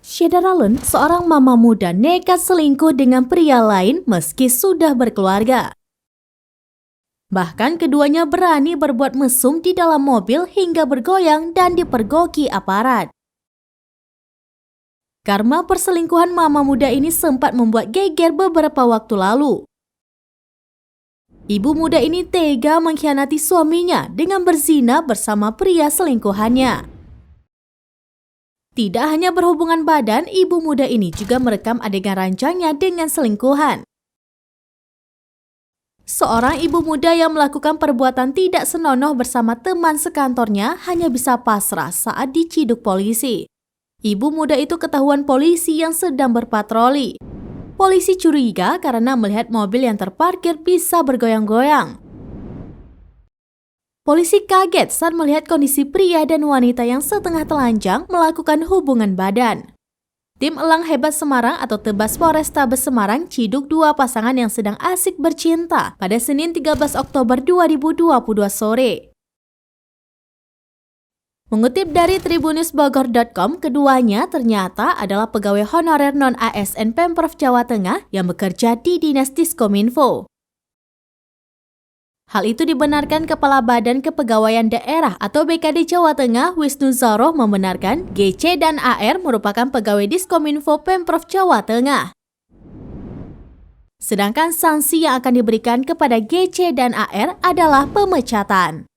Syederalun, seorang mama muda nekat selingkuh dengan pria lain meski sudah berkeluarga. Bahkan keduanya berani berbuat mesum di dalam mobil hingga bergoyang dan dipergoki aparat. Karma perselingkuhan mama muda ini sempat membuat geger beberapa waktu lalu. Ibu muda ini tega mengkhianati suaminya dengan berzina bersama pria selingkuhannya. Tidak hanya berhubungan badan, ibu muda ini juga merekam adegan rancangnya dengan selingkuhan. Seorang ibu muda yang melakukan perbuatan tidak senonoh bersama teman sekantornya hanya bisa pasrah saat diciduk polisi. Ibu muda itu ketahuan polisi yang sedang berpatroli. Polisi curiga karena melihat mobil yang terparkir bisa bergoyang-goyang. Polisi kaget saat melihat kondisi pria dan wanita yang setengah telanjang melakukan hubungan badan. Tim Elang Hebat Semarang atau Tebas Polrestabes Semarang ciduk dua pasangan yang sedang asik bercinta pada Senin 13 Oktober 2022 sore. Mengutip dari tribunnews.bogor.com, keduanya ternyata adalah pegawai honorer non-ASN Pemprov Jawa Tengah yang bekerja di Dinas Diskominfo. Hal itu dibenarkan Kepala Badan Kepegawaian Daerah atau BKD Jawa Tengah, Wisnu Zoroh, membenarkan GC dan AR merupakan pegawai Diskominfo Pemprov Jawa Tengah. Sedangkan sanksi yang akan diberikan kepada GC dan AR adalah pemecatan.